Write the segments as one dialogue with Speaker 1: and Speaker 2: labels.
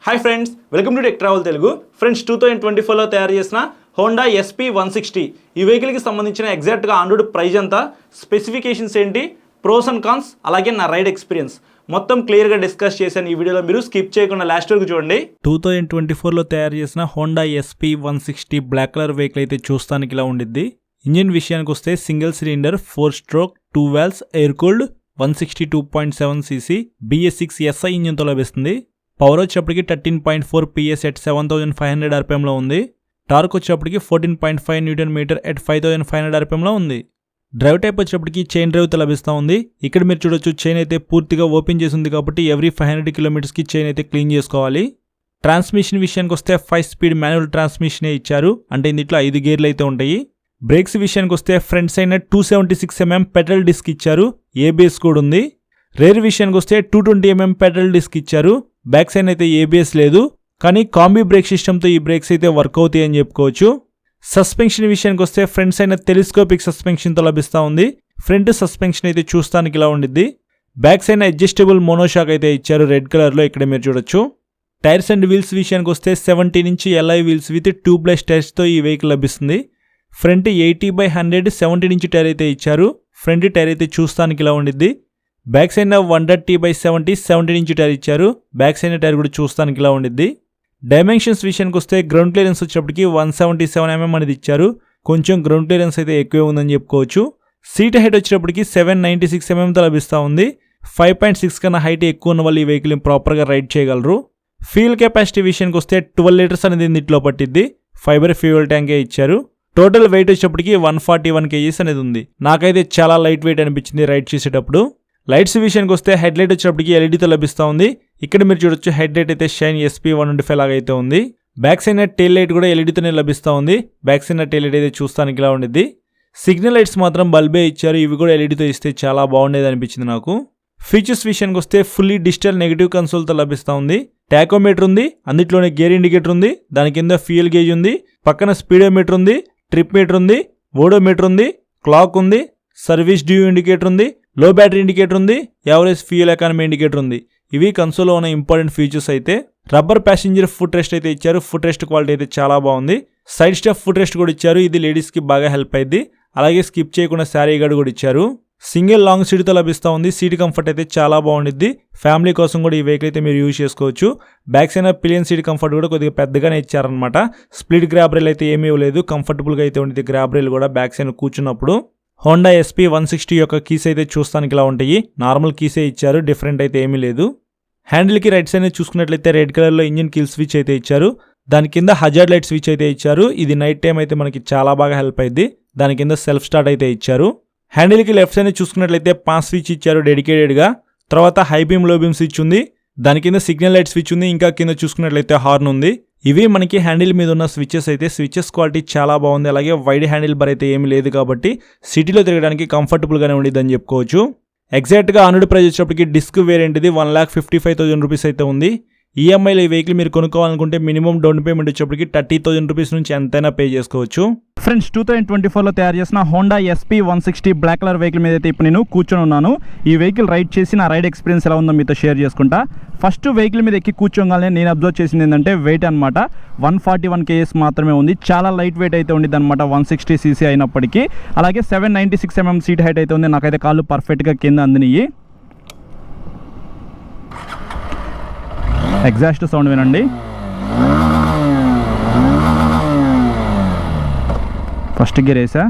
Speaker 1: Hi friends, welcome to tech travel Telugu. Friends, 2024లో తయారు చేసిన హోండా SP160 ఈ వెహికల్కి సంబంధించిన ఎగ్జాక్ట్గా ఆన్-రోడ్ ప్రైస్ ఎంత, స్పెసిఫికేషన్స్ ఏంటి, ప్రోస్ అండ్ కాన్స్, అలాగే నా రైడ్ ఎక్స్పీరియన్స్ మొత్తం క్లియర్గా డిస్కస్ చేశాను ఈ వీడియోలో. మీరు స్కిప్ చేయకుండా లాస్ట్ వరకు చూడండి. 2024లో తయారు చేసిన Honda SP160 black colour vehicle అయితే చూస్తానికి ఇలా ఉండిద్ది. ఇంజిన్ విషయానికి వస్తే single cylinder 4 stroke 2 valves air cooled 162.7cc BS6 SI ఇంజిన్తో లభిస్తుంది. పవర్ వచ్చేప్పటికి 13.4 PS ఎట్ 7500 RPMలో ఉంది. టార్క్ వచ్చేప్పటికి 14.5 Nm ఎట్ 5500 RPMలో ఉంది. డ్రైవ్ టైప్ వచ్చేప్పటికి చైన్ డ్రైవ్తో లభిస్తూ ఉంది. ఇక్కడ మీరు చూడొచ్చు, చైన్ అయితే పూర్తిగా ఓపెన్ చేసి ఉంది కాబట్టి ఎవ్రీ 500 కిలోమీటర్స్కి చైన్ అయితే క్లీన్ చేసుకోవాలి. ట్రాన్స్మిషన్ విషయానికి వస్తే 5 స్పీడ్ మాన్యువల్ ట్రాన్స్మిషనే ఇచ్చారు, అంటే ఇందులో 5 గేర్లు అయితే ఉంటాయి. బ్రేక్స్ విషయానికి వస్తే front side 276 mm petrol disc ఇచ్చారు, ABS కూడా ఉంది. రేర్ విషయానికి వస్తే 220 mm పెట్రోల్ డిస్క్ ఇచ్చారు. బ్యాక్ సైడ్ అయితే ABS లేదు, కానీ కాంబీ బ్రేక్ సిస్టమ్తో ఈ బ్రేక్స్ అయితే వర్క్ అవుతాయి అని చెప్పుకోవచ్చు. సస్పెన్షన్ విషయానికి వస్తే ఫ్రంట్ సైడ్ టెలిస్కోపిక్ సస్పెన్షన్తో లభిస్తూ ఉంది. ఫ్రంట్ సస్పెన్షన్ అయితే చూస్తానికి ఇలా ఉండిద్ది. బ్యాక్ సైడ్ అడ్జస్టబుల్ మోనోషాక్ అయితే ఇచ్చారు రెడ్ కలర్లో, ఇక్కడ మీరు చూడొచ్చు. టైర్స్ అండ్ వీల్స్ విషయానికి వస్తే 17 inch LI wheels with tubeless టైర్స్తో ఈ వెహికల్ లభిస్తుంది. ఫ్రంట్ 80/100 17 ఇంచ్ టైర్ అయితే ఇచ్చారు. ఫ్రంట్ టైర్ అయితే చూస్తానికి ఇలా ఉండిద్ది. బ్యాక్ సైడ్ 130/70 17 ఇంచ్ టైర్ ఇచ్చారు. బ్యాక్ సైడ్ టైర్ కూడా చూస్తానికి ఇలా ఉండిద్ది. డైమెన్షన్స్ విషయానికి వస్తే గ్రౌండ్ క్లియరెన్స్ వచ్చేప్పటికి 177 mm అనేది ఇచ్చారు. కొంచెం గ్రౌండ్ క్లియరెన్స్ అయితే ఎక్కువే ఉందని చెప్పుకోవచ్చు. సీట్ హైట్ వచ్చేటప్పటికి 796 mmతో లభిస్తూ ఉంది. 5.6 కన్నా హైట్ ఎక్కువ ఉన్న వాళ్ళు ఈ వెహికల్ని ప్రాపర్గా రైడ్ చేయగలరు. ఫ్యూయల్ కెపాసిటీ విషయానికి వస్తే 12 లీటర్స్ అనేది ఇందులో పట్టిద్ది. ఫైబర్ ఫ్యూయల్ ట్యాంకే ఇచ్చారు. టోటల్ వెయిట్ వచ్చేప్పటికి 141 kgs అనేది ఉంది. నాకైతే చాలా లైట్ వెయిట్ అనిపించింది రైడ్ చేసేటప్పుడు. లైట్స్ విషయానికి వస్తే హెడ్ లైట్ వచ్చేటప్పటికి LEDతో లభిస్తూ ఉంది. ఇక్కడ మీరు చూడొచ్చు, హెడ్ లైట్ అయితే షైన్ SP125 లాగా అయితే ఉంది. బ్యాక్ సైడ్ టెయిల్ లైట్ కూడా LEDతోనే లభిస్తూ ఉంది. బ్యాక్ సైడ్ టెయిల్ లైట్ అయితే చూస్తానికి ఇలా ఉండిద్ది. సిగ్నల్ లైట్స్ మాత్రం బల్బే ఇచ్చారు, ఇవి కూడా LEDతో ఇస్తే చాలా బాగుండేది అనిపించింది నాకు. ఫీచర్స్ విషయానికి వస్తే ఫుల్లీ డిజిటల్ నెగిటివ్ కన్సోల్తో లభిస్తూ ఉంది. టాకోమీటర్ ఉంది, అందులోనే గేర్ ఇండికేటర్ ఉంది, దాని కింద ఫ్యూయల్ గేజ్ ఉంది, పక్కన స్పీడోమీటర్ ఉంది, ట్రిప్ మీటర్ ఉంది, ఓడోమీటర్ ఉంది, క్లాక్ ఉంది, సర్వీస్ డ్యూ ఇండికేటర్ ఉంది, లో బ్యాటరీ ఇండికేటర్ ఉంది, యావరేజ్ ఫ్యూయల్ ఎకానమీ ఇండికేటర్ ఉంది. ఇవి కన్సోల్లో ఉన్న ఇంపార్టెంట్ ఫీచర్స్ అయితే. రబ్బర్ ప్యాసింజర్ ఫుట్ రెస్ట్ అయితే ఇచ్చారు. ఫుట్ రెస్ట్ క్వాలిటీ అయితే చాలా బాగుంది. సైడ్ స్టెప్ ఫుట్ రెస్ట్ కూడా ఇచ్చారు, ఇది లేడీస్కి బాగా హెల్ప్ అయింది. అలాగే స్కిప్ చేయకుండా శారీ గార్డ్ కూడా ఇచ్చారు. సింగిల్ లాంగ్ సీట్తో లభిస్తూ ఉంది. సీట్ కంఫర్ట్ అయితే చాలా బాగుండిద్ది. ఫ్యామిలీ కోసం కూడా ఈ వెహికల్ అయితే మీరు యూజ్ చేసుకోవచ్చు. Back side pillion seat comfort కూడా కొద్దిగా పెద్దగానే ఇచ్చారనమాట. స్ప్లిట్ గ్రాబ్ రైల్ అయితే ఏమీ లేదు, కంఫర్టబుల్గా అయితే ఉండేది గ్రాబ్ రైల్ కూడా బ్యాక్ సైడ్ కూర్చున్నప్పుడు. హోండా SP160 యొక్క కీస్ అయితే చూస్తానికి ఇలా ఉంటాయి. నార్మల్ కీసే ఇచ్చారు, డిఫరెంట్ అయితే ఏమీ లేదు. హ్యాండిల్కి రైట్ సైడ్ చూసుకున్నట్లయితే రెడ్ కలర్లో ఇంజిన్ కిల్ స్విచ్ అయితే ఇచ్చారు. దాని కింద హజార్డ్ లైట్ స్విచ్ అయితే ఇచ్చారు. ఇది నైట్ టైం అయితే మనకి చాలా బాగా హెల్ప్ అయింది. దాని కింద సెల్ఫ్ స్టార్ట్ అయితే ఇచ్చారు. హ్యాండిల్కి లెఫ్ట్ సైడ్ చూసుకున్నట్లయితే పాస్ స్విచ్ ఇచ్చారు డెడికేటెడ్గా. తర్వాత హై బీమ్ లో బీమ్ స్విచ్ ఉంది, దాని కింద సిగ్నల్ లైట్ స్విచ్ ఉంది, ఇంకా కింద చూసుకున్నట్లయితే హార్న్ ఉంది. ఇవి మనకి హ్యాండిల్ మీద ఉన్న స్విచెస్ అయితే. స్విచెస్ క్వాలిటీ చాలా బాగుంది. అలాగే వైడ్ హ్యాండిల్ బార్ అయితే ఏమీ లేదు కాబట్టి సిటీలో తిరగడానికి కంఫర్టబుల్గానే ఉండేది అని చెప్పుకోవచ్చు. ఎగ్జాక్ట్గా ఆన్-రోడ్ ప్రైస్ వచ్చేటప్పటికి డిస్క్ వేరియంట్ది 1,55,000 రూపీస్ అయితే ఉంది. ఈఎంఐలో ఈ వెహికల్ మీరు కొనుక్కోవాలనుకుంటే మినిమం డౌన్ పేమెంట్ వచ్చేప్పటికి 30,000 రూపీస్ నుంచి ఎంతైనా పే చేసుకోవచ్చు. ఫ్రెండ్స్, 2024లో తయారు చేసిన Honda SP160 black colour vehicle మీద అయితే ఇప్పుడు నేను కూర్చొని ఉన్నాను. ఈ వెహికల్ రైడ్ చేసి నా రైడ్ ఎక్స్పీరియన్స్ ఎలా ఉందో మీతో షేర్ చేసుకుంటా. ఫస్ట్ వెహికల్ మీద ఎక్కి కూర్చోగానే నేను అబ్జర్వ్ చేసింది ఏంటంటే వెయిట్ అనమాట. 141 kgs మాత్రమే ఉంది. చాలా లైట్ వెయిట్ అయితే ఉంది అనమాట, 160cc అయినప్పటికీ. అలాగే 796 mm సీట్ హైట్ అయితే ఉంది. నాకైతే కాళ్ళు పర్ఫెక్ట్గా కింద అందినాయి. ఎగ్జాస్ట్ సౌండ్ వినండి. ఫస్ట్ గేర్ వేసా.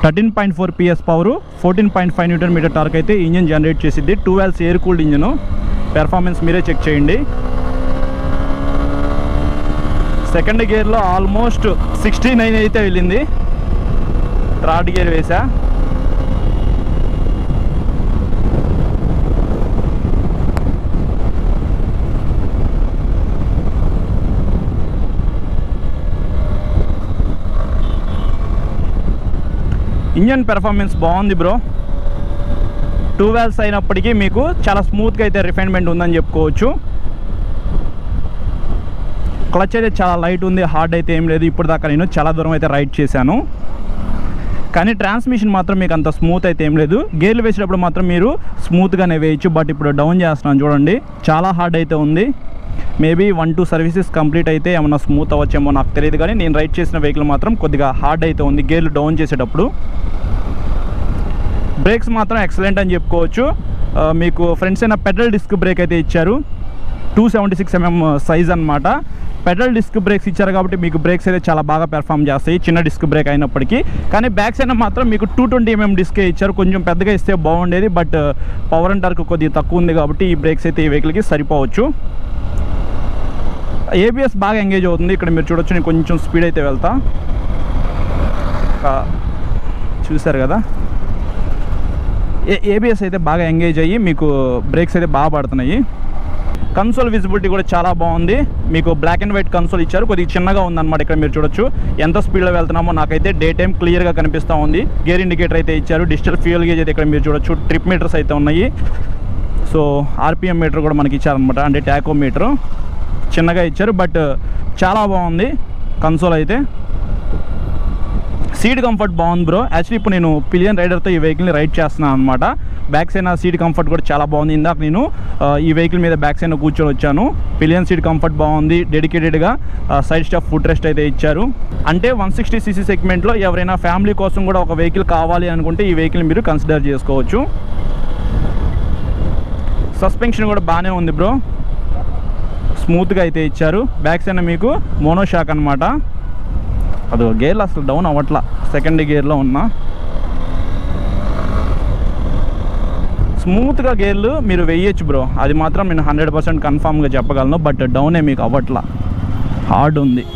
Speaker 1: 13.4 PS పవరు, 14.5 Nm టార్క్ అయితే ఇంజిన్ జనరేట్ చేసిద్ది. 2 valves air cooled engine. Performance మీరే చెక్ చేయండి. సెకండ్ గేర్లో ఆల్మోస్ట్ 69 అయితే వెళ్ళింది. థర్డ్ గేర్ వేసా. ఇంజన్ పెర్ఫార్మెన్స్ బాగుంది బ్రో. 2 వాల్వ్స్ అయినప్పటికీ మీకు చాలా స్మూత్గా అయితే రిఫైన్మెంట్ ఉందని చెప్పుకోవచ్చు. క్లచ్ అయితే చాలా లైట్ ఉంది, హార్డ్ అయితే ఏం లేదు. ఇప్పుడు దాకా నేను చాలా దూరం అయితే రైడ్ చేశాను, కానీ ట్రాన్స్మిషన్ మాత్రం మీకు అంత స్మూత్ అయితే ఏం లేదు. గేర్లు వేసేటప్పుడు మాత్రం మీరు స్మూత్గానే వేయచ్చు. బట్ ఇప్పుడు డౌన్ చేస్తున్నాను చూడండి, చాలా హార్డ్ అయితే ఉంది. మేబీ 1-2 సర్వీసెస్ కంప్లీట్ అయితే ఏమన్నా స్మూత్ అవ్వచ్చేమో నాకు తెలియదు, కానీ నేను రైడ్ చేసిన వెహికల్ మాత్రం కొద్దిగా హార్డ్ అయితే ఉంది గేర్లు డౌన్ చేసేటప్పుడు. బ్రేక్స్ మాత్రం ఎక్సలెంట్ అని చెప్పుకోవచ్చు. మీకు ఫ్రంట్స్ అయినా పెడల్ డిస్క్ బ్రేక్ అయితే ఇచ్చారు, 276mm సైజ్ అనమాట. పెడల్ డిస్క్ బ్రేక్స్ ఇచ్చారు కాబట్టి మీకు బ్రేక్స్ అయితే చాలా బాగా పెర్ఫామ్ చేస్తాయి, చిన్న డిస్క్ బ్రేక్ అయినప్పటికీ. కానీ బ్యాక్ సైడ్ మాత్రం మీకు 220mm డిస్కే ఇచ్చారు, కొంచెం పెద్దగా ఇస్తే బాగుండేది. బట్ పవర్ అండ్ టార్క్ కొద్దిగా తక్కువ ఉంది కాబట్టి ఈ బ్రేక్స్ అయితే ఈ వెహికల్కి సరిపోవచ్చు. ఏబిఎస్ బాగా ఎంగేజ్ అవుతుంది, ఇక్కడ మీరు చూడొచ్చు. నేను కొంచెం స్పీడ్ అయితే వెళ్తా, చూసారు కదా. ఏబిఎస్ అయితే బాగా ఎంగేజ్ అయ్యి మీకు బ్రేక్స్ అయితే బాగా పడుతున్నాయి. కన్సోల్ విజిబిలిటీ కూడా చాలా బాగుంది, మీకు బ్లాక్ అండ్ వైట్ కన్సోల్ ఇచ్చారు, కొద్దిగా చిన్నగా ఉందన్నమాట. ఇక్కడ మీరు చూడొచ్చు ఎంత స్పీడ్లో వెళ్తున్నామో నాకైతే డే టైం క్లియర్గా కనిపిస్తూ ఉంది. గేర్ ఇండికేటర్ అయితే ఇచ్చారు, డిజిటల్ ఫ్యూయల్ గేజ్ అయితే ఇక్కడ మీరు చూడొచ్చు, ట్రిప్ మీటర్స్ అయితే ఉన్నాయి. సో ఆర్పిఎం మీటర్ కూడా మనకి ఇచ్చారనమాట, అంటే టాకో మీటర్ చిన్నగా ఇచ్చారు, బట్ చాలా బాగుంది కన్సోల్ అయితే. సీట్ కంఫర్ట్ బాగుంది బ్రో. యాక్చువల్లీ ఇప్పుడు నేను పిలియన్ రైడర్తో ఈ వెహికల్ని రైడ్ చేస్తున్నాను అనమాట. బ్యాక్ సైడ్ సీట్ కంఫర్ట్ కూడా చాలా బాగుంది. ఇందాక నేను ఈ వెహికల్ మీద బ్యాక్ సైడ్ కూర్చొని వచ్చాను. పిలియన్ సీట్ కంఫర్ట్ బాగుంది, డెడికేటెడ్గా సైడ్ స్టెప్ ఫుట్ రెస్ట్ అయితే ఇచ్చారు. అంటే 160cc సెగ్మెంట్లో ఎవరైనా ఫ్యామిలీ కోసం కూడా ఒక వెహికల్ కావాలి అనుకుంటే ఈ వెహికల్ మీరు కన్సిడర్ చేసుకోవచ్చు. సస్పెన్షన్ కూడా బాగానే ఉంది బ్రో, స్మూత్గా అయితే ఇచ్చారు. బ్యాక్ సైడ్ మీకు మోనో షాక్ అనమాట, అది గేర్లు అసలు డౌన్ అవ్వట్లా, సెకండ్ గేర్లో ఉన్నా. స్మూత్గా గేర్లు మీరు వేయచ్చు బ్రో, అది మాత్రం నేను 100% కన్ఫామ్గా చెప్పగలను. బట్ డౌనే మీకు అవ్వట్లా, హార్డ్ ఉంది.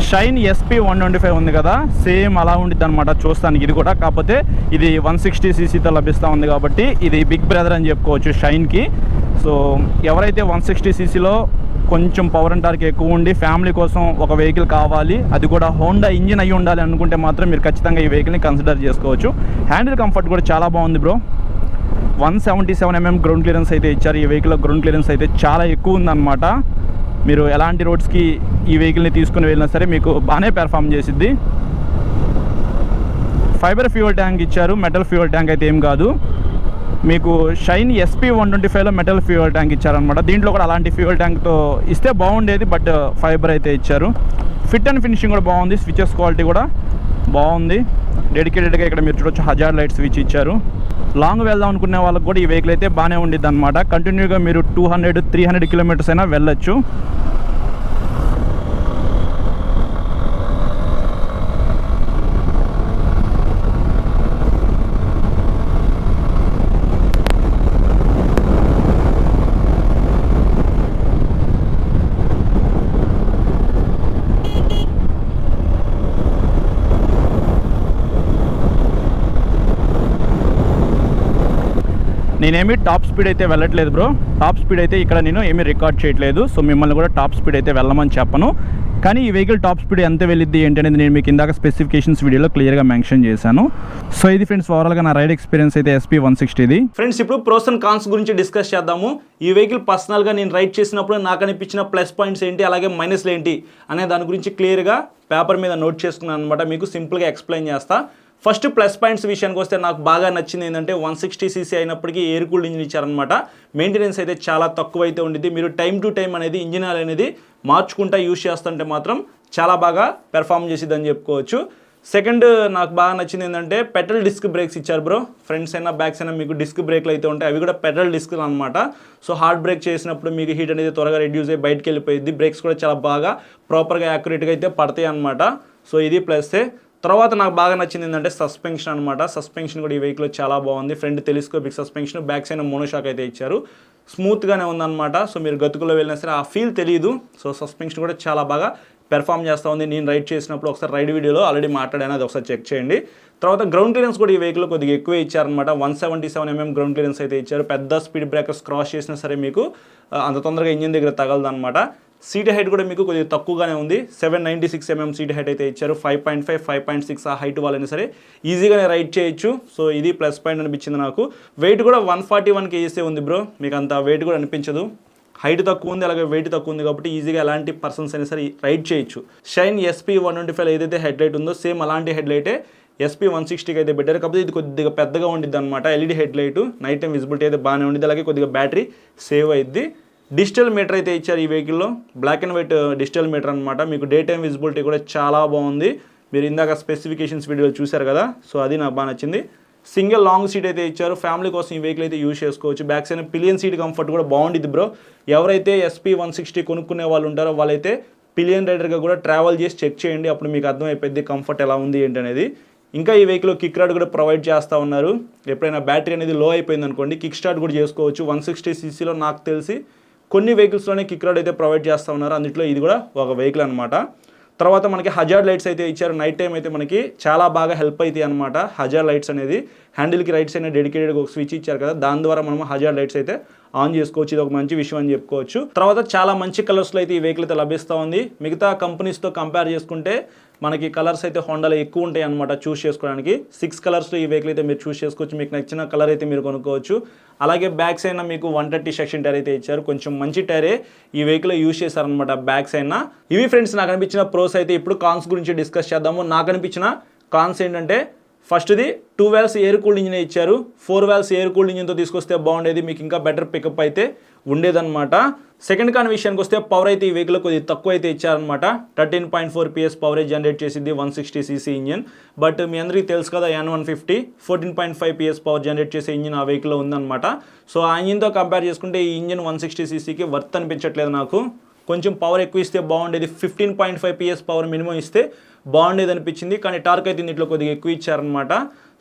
Speaker 1: షైన్ SP 125 ఉంది కదా, సేమ్ అలా ఉండిద్ది అనమాట చూస్తానికి ఇది కూడా. కాకపోతే ఇది 160ccతో లభిస్తూ ఉంది కాబట్టి ఇది బిగ్ బ్రదర్ అని చెప్పుకోవచ్చు షైన్కి. సో ఎవరైతే 160ccలో కొంచెం పవర్ అండ్ టార్క్ ఎక్కువ ఉండి ఫ్యామిలీ కోసం ఒక వెహికల్ కావాలి, అది కూడా హోండా ఇంజిన్ అయ్యి ఉండాలి అనుకుంటే మాత్రం మీరు ఖచ్చితంగా ఈ వెహికల్ని కన్సిడర్ చేసుకోవచ్చు. హ్యాండిల్ కంఫర్ట్ కూడా చాలా బాగుంది బ్రో. 177mm గ్రౌండ్ క్లియరెన్స్ అయితే ఇచ్చారు. ఈ వెహికల్లో గ్రౌండ్ క్లియరెన్స్ అయితే చాలా ఎక్కువ ఉందన్నమాట. మీరు ఎలాంటి రోడ్స్కి ఈ వెహికల్ని తీసుకుని వెళ్ళినా సరే మీకు బాగానే పెర్ఫామ్ చేసిద్ది. ఫైబర్ ఫ్యూయల్ ట్యాంక్ ఇచ్చారు, మెటల్ ఫ్యూయల్ ట్యాంక్ అయితే ఏం కాదు. మీకు షైన్ SP 125లో మెటల్ ఫ్యూయల్ ట్యాంక్ ఇచ్చారనమాట. దీంట్లో కూడా అలాంటి ఫ్యూయల్ ట్యాంక్తో ఇస్తే బాగుండేది, బట్ ఫైబర్ అయితే ఇచ్చారు. ఫిట్ అండ్ ఫినిషింగ్ కూడా బాగుంది, స్విచెస్ క్వాలిటీ కూడా బాగుంది. డెడికేటెడ్గా ఇక్కడ మీరు చూడొచ్చు హజార్డ్ లైట్ స్విచ్ ఇచ్చారు. లాంగ్ వెళ్దాం అనుకునే వాళ్ళకి కూడా ఈ వెహికల్ అయితే బాగానే ఉండిద్ది అనమాట. కంటిన్యూగా మీరు 200-300 కిలోమీటర్స్ అయినా వెళ్ళొచ్చు. నేనేమి టాప్ స్పీడ్ అయితే వెళ్ళట్లేదు బ్రో, టాప్ స్పీడ్ అయితే ఇక్కడ నేను ఏమీ రికార్డ్ చేయట్లేదు. సో మిమ్మల్ని కూడా టాప్ స్పీడ్ అయితే వెళ్ళమని చెప్పను. కానీ ఈ వెహికల్ టాప్ స్పీడ్ ఎంత వెళ్ళిద్ది ఏంటి అనేది నేను మీకు ఇందాక స్పెసిఫికేషన్స్ వీడియోలో క్లియర్గా మెన్షన్ చేశాను. సో ఇది ఫ్రెండ్స్ ఓవరాల్గా నా రైడ్ ఎక్స్పీరియన్స్ అయితే SP 160ది. ఫ్రెండ్స్ ఇప్పుడు ప్రోస్ అండ్ కాన్స్ గురించి డిస్కస్ చేద్దాము. ఈ వెహికల్ పర్సనల్గా నేను రైడ్ చేసినప్పుడు నాకు అనిపించిన ప్లస్ పాయింట్స్ ఏంటి, అలాగే మైనస్లు ఏంటి అనే దాని గురించి క్లియర్గా పేపర్ మీద నోట్ చేసుకున్నాను అనమాట. మీకు సింపుల్గా ఎక్స్ప్లెయిన్ చేస్తా. ఫస్ట్ ప్లస్ పాయింట్స్ విషయానికి వస్తే నాకు బాగా నచ్చింది ఏంటంటే 160cc అయినప్పటికీ ఎయిర్ కూల్డ్ ఇంజిన్ ఇచ్చారనమాట. మెయింటెనెన్స్ అయితే చాలా తక్కువ అయితే ఉండిద్ది. మీరు టైం టు టైం అనేది ఇంజిన్ ఆయిల్ అనేది మార్చుకుంటా యూజ్ చేస్తుంటే మాత్రం చాలా బాగా పెర్ఫామ్ చేసిద్దని చెప్పుకోవచ్చు. సెకండ్ నాకు బాగా నచ్చింది ఏంటంటే పెట్రోల్ డిస్క్ బ్రేక్స్ ఇచ్చారు బ్రో. ఫ్రంట్స్ అయినా బ్యాక్స్ అయినా మీకు డిస్క్ బ్రేక్లు అయితే ఉంటాయి, అవి కూడా పెట్రోల్ డిస్క్ అనమాట. సో హార్డ్ బ్రేక్ చేసినప్పుడు మీకు హీట్ అనేది త్వరగా రెడ్యూస్ అయ్యి బయటకు వెళ్ళిపోయింది. బ్రేక్స్ కూడా చాలా బాగా ప్రాపర్గా యాక్యురేట్గా అయితే పడతాయి అనమాట. సో ఇది ప్లస్. తర్వాత నాకు బాగా నచ్చింది ఏంటంటే సస్పెన్షన్ అనమాట. సస్పెన్షన్ కూడా ఈ వెహికల్లో చాలా బాగుంది. Front telescopic suspension, back side monoshock అయితే ఇచ్చారు. స్మూత్గానే ఉందన్నమాట. సో మీరు గతుకులో వెళ్ళినా సరే ఆ ఫీల్ తెలియదు. సో సస్పెన్షన్ కూడా చాలా బాగా పెర్ఫామ్ చేస్తూ ఉంది. నేను రైడ్ చేసినప్పుడు ఒకసారి రైడ్ వీడియోలో ఆల్రెడీ మాట్లాడాను, అది ఒకసారి చెక్ చేయండి. తర్వాత గ్రౌండ్ క్లియరెన్స్ కూడా ఈ వెహికల్ కొద్దిగా ఎక్కువే ఇచ్చారనమాట. 177mm గ్రౌండ్ క్లియరెన్స్ అయితే ఇచ్చారు. పెద్ద స్పీడ్ బ్రేకర్స్ క్రాస్ చేసినా సరే మీకు అంత తొందరగా ఇంజిన్ దగ్గర తగలదు అనమాట. సీట్ హైట్ కూడా మీకు కొద్దిగా తక్కువగానే ఉంది. 796mm సీట్ హైట్ అయితే ఇచ్చారు. 5.5, 5.6 ఆ హైట్ వాళ్ళైనా సరే ఈజీగానే రైడ్ చేయొచ్చు. సో ఇది ప్లస్ పాయింట్ అనిపించింది నాకు. వెయిట్ కూడా 141 kgs ఉంది బ్రో, మీకు అంత వెయిట్ కూడా అనిపించదు. హైట్ తక్కువ ఉంది, అలాగే వెయిట్ తక్కువ ఉంది కాబట్టి ఈజీగా ఎలాంటి పర్సన్స్ అయినా సరే రైడ్ చేయొచ్చు. షైన్ SP125 ఏదైతే హెడ్లైట్ ఉందో సేమ్ అలాంటి హెడ్లైటే SP160కి అయితే పెట్టారు. కాకపోతే ఇది కొద్దిగా పెద్దగా ఉండిద్ది అనమాట. LED headlight, night time visibility అయితే బాగానే ఉండిద్ది, అలాగే కొద్దిగా బ్యాటరీ సేవ్ అయ్యిద్ది. డిజిటల్ మీటర్ అయితే ఇచ్చారు ఈ వెహికల్లో, black and white digital meter అనమాట. మీకు డే టైం విజిబిలిటీ కూడా చాలా బాగుంది. మీరు ఇందాక స్పెసిఫికేషన్స్ వీడియోలు చూశారు కదా, సో అది నాకు బాగా నచ్చింది. సింగిల్ లాంగ్ సీట్ అయితే ఇచ్చారు. ఫ్యామిలీ కోసం ఈ వెహికల్ అయితే యూజ్ చేసుకోవచ్చు. Back side pillion seat comfort కూడా బాగుండిద్ది బ్రో. ఎవరైతే SP160 కొనుక్కునే వాళ్ళు ఉంటారో వాళ్ళైతే పిలియన్ రైడర్గా కూడా ట్రావెల్ చేసి చెక్ చేయండి, అప్పుడు మీకు అర్థమైపోద్ది కంఫర్ట్ ఎలా ఉంది ఏంటనేది. ఇంకా ఈ వెహికల్లో కిక్ రాడ్ కూడా ప్రొవైడ్ చేస్తూ ఉన్నారు. ఎప్పుడైనా బ్యాటరీ అనేది లో అయిపోయింది అనుకోండి, కిక్ స్టార్ట్ కూడా చేసుకోవచ్చు. 160cc నాకు తెలిసి కొన్ని వెహికల్స్లోనే కిక్ రాడ్ అయితే ప్రొవైడ్ చేస్తూ ఉన్నారు, అందులో ఇది కూడా ఒక వెహికల్ అనమాట. తర్వాత మనకి హజార్డ్ లైట్స్ అయితే ఇచ్చారు. నైట్ టైం అయితే మనకి చాలా బాగా హెల్ప్ అవుతాయి అనమాట. హజార్డ్ లైట్స్ అనేది హ్యాండిల్కి రైట్ సైడ్ డెడికేటెడ్గా ఒక స్విచ్ ఇచ్చారు కదా, దాని ద్వారా మనం హజార్డ్ లైట్స్ అయితే ఆన్ చేసుకోవచ్చు. ఇది ఒక మంచి విషయం అని చెప్పుకోవచ్చు. తర్వాత చాలా మంచి కలర్స్లో అయితే ఈ వెహికల్ అయితే లభిస్తూ ఉంది. మిగతా కంపెనీస్తో కంపేర్ చేసుకుంటే మనకి కలర్స్ అయితే హోండాలో ఎక్కువ ఉంటాయి అనమాట చూస్ చేసుకోవడానికి. 6 కలర్స్లో ఈ వెహికల్ అయితే మీరు చూస్ చేసుకోవచ్చు. మీకు నచ్చిన కలర్ అయితే మీరు కొనుక్కోవచ్చు. అలాగే బ్యాక్ సైడ్ మీకు 130 సెక్షన్ టైర్ అయితే ఇచ్చారు. కొంచెం మంచి టైరే ఈ వెహికల్ యూజ్ చేశారనమాట బ్యాక్ సైడ్. ఇవి ఫ్రెండ్స్ నాకు అనిపించిన ప్రోస్ అయితే. ఇప్పుడు కాన్స్ గురించి డిస్కస్ చేద్దాము. నాకు అనిపించిన కాన్స్ ఏంటంటే, ఫస్ట్ది 2 వాల్వ్స్ ఎయిర్ కూల్డ్ ఇంజిన్ ఇచ్చారు. 4 వాల్వ్స్ ఎయిర్ కూల్డ్ ఇంజిన్తో తీసుకొస్తే బాగుండేది, మీకు ఇంకా బెటర్ పికప్ అయితే ఉండేదన్నమాట. సెకండ్ కాని విషయానికి వస్తే పవర్ అయితే ఈ వెహికల్ కొద్దిగా తక్కువ అయితే ఇచ్చారనమాట. 13.4 PS పవర్ జనరేట్ చేసింది 160cc ఇంజిన్. బట్ మీ అందరికీ తెలుసు కదా, N150 14.5 PS పవర్ జనరేట్ చేసే ఇంజిన్ ఆ వెహికల్లో ఉందన్నమాట. సో ఆ ఇంజిన్తో కంపేర్ చేసుకుంటే ఈ ఇంజిన్ 160cc వర్త్ అనిపించట్లేదు నాకు. కొంచెం పవర్ ఎక్కువ ఇస్తే బాగుండేది. 15.5 PS పవర్ మినిమం ఇస్తే బాగుండేది అనిపించింది. కానీ టార్క్ అయితే దీంట్లో కొద్దిగా ఎక్కువ ఇచ్చారనమాట.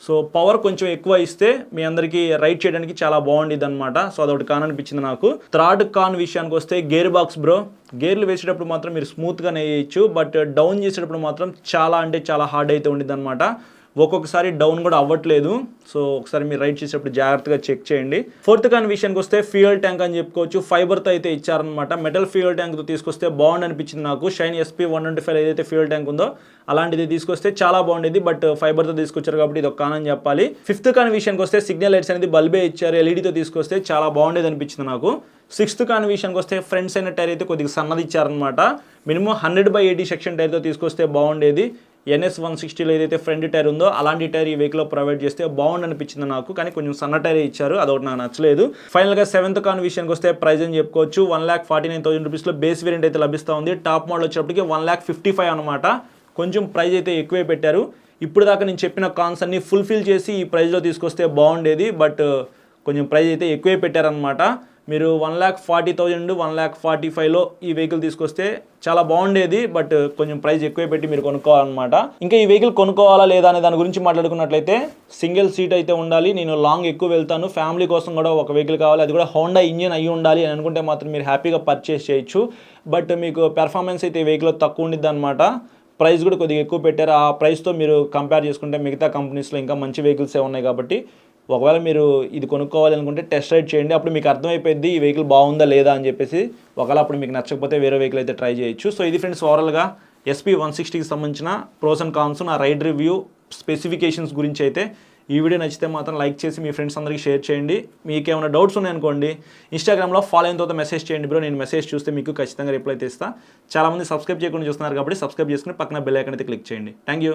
Speaker 1: సో పవర్ కొంచెం ఎక్కువ ఇస్తే మీ అందరికీ రైడ్ చేయడానికి చాలా బాగుండేది అనమాట. సో అదొకటి కాన్ అనిపించింది నాకు. థర్డ్ కాన్ విషయానికి వస్తే గేర్ బాక్స్ బ్రో. గేర్లు వేసేటప్పుడు మాత్రం మీరు స్మూత్గా వేయచ్చు, బట్ డౌన్ చేసేటప్పుడు మాత్రం చాలా అంటే చాలా హార్డ్ అయితే ఉండిద్ది అనమాట. ఒక్కొక్కసారి డౌన్ కూడా అవ్వట్లేదు. సో ఒకసారి మీరు రైడ్ చేసేటప్పుడు జాగ్రత్తగా చెక్ చేయండి. ఫోర్త్ కాని విషయానికి వస్తే ఫ్యూయల్ ట్యాంక్ అని చెప్పుకోవచ్చు. ఫైబర్తో అయితే ఇచ్చారనమాట. మెటల్ ఫ్యూయల్ ట్యాంక్తో తీసుకొస్తే బాగుండి అనిపించింది నాకు. షైన్ SP125 ఏదైతే ఫ్యూయల్ ట్యాంక్ ఉందో అలాంటిది తీసుకొస్తే చాలా బాగుండేది, బట్ ఫైబర్తో తీసుకొచ్చారు కాబట్టి ఇది ఒక కాన్ అని చెప్పాలి. ఫిఫ్త్ కాని విషయానికి వస్తే సిగ్నల్ లైట్స్ అనేది బల్బే ఇచ్చారు. ఎల్ఈడితో తీసుకొస్తే చాలా బాగుండేది అనిపించింది నాకు. సిక్స్త్ కాని విషయానికి వస్తే ఫ్రంట్ సైడ్ టైర్ అయితే కొద్దిగా సన్నది ఇచ్చారనమాట. మినిమం 100/80 సెక్షన్ టైర్తో తీసుకొస్తే బాగుండేది. NS160లో ఏదైతే ఫ్రంట్ టైర్ ఉందో అలాంటి టైర్ ఈ వెహికల్లో ప్రొవైడ్ చేస్తే బాగుండి అనిపించింది నాకు. కానీ కొంచెం సన్న టైర్ ఇచ్చారు, అదొకటి నాకు నచ్చలేదు. ఫైనల్గా సెవెంత్ కాన్ విషయానికి వస్తే ప్రైస్ అని చెప్పుకోవచ్చు. 1,49,000 రూపీస్లో బేస్ వేరియంట్ అయితే లభిస్తూ ఉంది. టాప్ మోడల్ వచ్చేటప్పటికి 1,55,000 అనమాట. కొంచెం ప్రైస్ అయితే ఎక్కువే పెట్టారు. ఇప్పుడు దాకా నేను చెప్పిన కాన్స్ అన్ని ఫుల్ఫిల్ చేసి ఈ ప్రైస్లో తీసుకొస్తే బాగుండేది, బట్ కొంచెం ప్రైస్ అయితే ఎక్కువే పెట్టారనమాట. మీరు 1,40,000 1,45,000లో ఈ వెహికల్ తీసుకొస్తే చాలా బాగుండేది, బట్ కొంచెం ప్రైస్ ఎక్కువ పెట్టి మీరు కొనుక్కోవాలన్నమాట. ఇంకా ఈ వెహికల్ కొనుక్కోవాలా లేదా అనే దాని గురించి మాట్లాడుకున్నట్లయితే సింగిల్ సీట్ అయితే ఉండాలి. నేను లాంగ్ ఎక్కువ వెళ్తాను, ఫ్యామిలీ కోసం కూడా ఒక వెహికల్ కావాలి, అది కూడా హోండా ఇంజిన్ అయ్యి ఉండాలి అని అనుకుంటే మాత్రం మీరు హ్యాపీగా పర్చేస్ చేయొచ్చు. బట్ మీకు పెర్ఫార్మెన్స్ అయితే ఈ వెహికల్ తక్కువ ఉండిద్ది అనమాట. ప్రైస్ కూడా కొద్దిగా ఎక్కువ పెట్టారు. ఆ ప్రైస్తో మీరు కంపేర్ చేసుకుంటే మిగతా కంపెనీస్లో ఇంకా మంచి వెహికల్సే ఉన్నాయి కాబట్టి ఒకవేళ మీరు ఇది కొనుక్కోవాలి అనుకుంటే టెస్ట్ రైడ్ చేయండి. అప్పుడు మీకు అర్థమైపోద్ది ఈ వెహికల్ బాగుందా లేదా అని చెప్పేసి. ఒకవేళ అప్పుడు మీకు నచ్చకపోతే వేరే వెహికల్ అయితే ట్రై చేయొచ్చు. సో ఇది ఫ్రెండ్స్ ఓవరాల్గా SP160కి సంబంధించిన ప్రోస్ అండ్ కాన్స్, నా రైడ్ రివ్యూ, స్పెసిఫికేషన్స్ గురించి అయితే. ఈ వీడియో నచ్చితే మాత్రం లైక్ చేసి మీ ఫ్రెండ్స్ అందరికీ షేర్ చేయండి. మీకు ఏమైనా డౌట్స్ ఉన్నాయనుకోండి ఇన్స్టాగ్రామ్లో ఫాలో అయిన తర్వాత మెసేజ్ చేయండి బ్రో. నేను మెసేజ్ చూస్తే మీకు ఖచ్చితంగా రిప్లై చేస్తాను. చాలామంది సబ్స్క్రైబ్ చేయకుండా చూస్తున్నారు కాబట్టి సబ్స్క్రైబ్ చేసుకుని పక్కన బెల్ ఐకాన్ అయితే క్లిక్ చేయండి. Thank you.